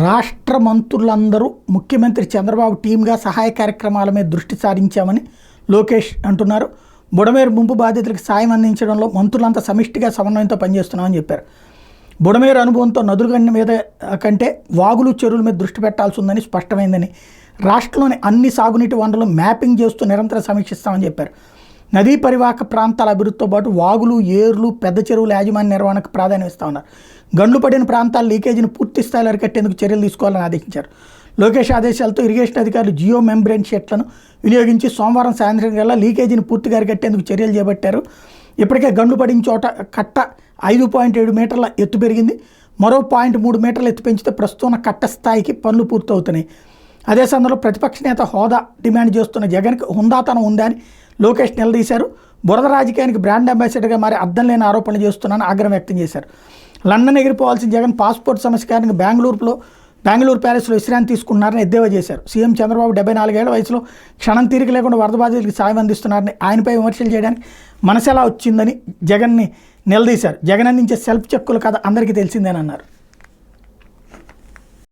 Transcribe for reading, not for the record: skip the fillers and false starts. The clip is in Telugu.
రాష్ట్ర మంత్రులందరూ ముఖ్యమంత్రి చంద్రబాబు టీమ్గా సహాయ కార్యక్రమాల మీద దృష్టి సారించామని లోకేష్ అంటున్నారు. బుడమేరు ముంపు బాధితులకు సాయం అందించడంలో మంత్రులంతా సమిష్టిగా సమన్వయంతో పనిచేస్తున్నామని చెప్పారు. బుడమేరు అనుభవంతో నదుల మీద కంటే వాగులు చెరువుల మీద దృష్టి పెట్టాల్సి ఉందని స్పష్టమైందని, రాష్ట్రంలోని అన్ని సాగునీటి వనరులు మ్యాపింగ్ చేస్తూ నిరంతరం సమీక్షిస్తామని చెప్పారు. నదీ పరివాహక ప్రాంతాల అభివృద్ధితో పాటు వాగులు, ఏర్లు, పెద్ద చెరువుల యాజమాన్య నిర్వహణకు ప్రాధాన్యం ఇస్తా ఉన్నారు. గండ్లు పడిన ప్రాంతాల లీకేజీని పూర్తి స్థాయిలో అరికట్టేందుకు చర్యలు తీసుకోవాలని ఆదేశించారు. లోకేష్ ఆదేశాలతో ఇరిగేషన్ అధికారులు జియో మెంబ్రెయిన్ షీట్లను వినియోగించి సోమవారం సాయంత్రం కల్లా లీకేజీని పూర్తిగా అరికట్టేందుకు చర్యలు చేపట్టారు. ఇప్పటికే గండ్లు పడిన చోట కట్ట 5.7 మీటర్ల ఎత్తు పెరిగింది. మరో 0.3 మీటర్ల ఎత్తు పెంచితే ప్రస్తుతం కట్ట స్థాయికి పనులు పూర్తవుతున్నాయి. అదే సందర్భంలో ప్రతిపక్ష నేత హోదా డిమాండ్ చేస్తున్న జగన్కి హుందాతనం ఉందా అని లోకేష్ నిలదీశారు. బురద రాజకీయానికి బ్రాండ్ అంబాసిడర్గా మారి అర్థం లేని ఆరోపణలు చేస్తున్నానని ఆగ్రహం వ్యక్తం చేశారు. లండన్ ఎగిరిపోవాల్సిన జగన్ పాస్పోర్ట్ సమస్య కారణంగా బెంగళూరు ప్యాలెస్లో విశ్రాంతి తీసుకున్నారని ఎద్దేవా చేశారు. సీఎం చంద్రబాబు 74 ఏళ్ల వయసులో క్షణం తీరిక లేకుండా వరద బాధితులకు సాయం అందిస్తున్నారని, ఆయనపై విమర్శలు చేయడానికి మనసెలా వచ్చిందని జగన్ని నిలదీశారు. జగన్ అందించే సెల్ఫ్ చెక్కుల కథ అందరికీ తెలిసిందేనన్నారు.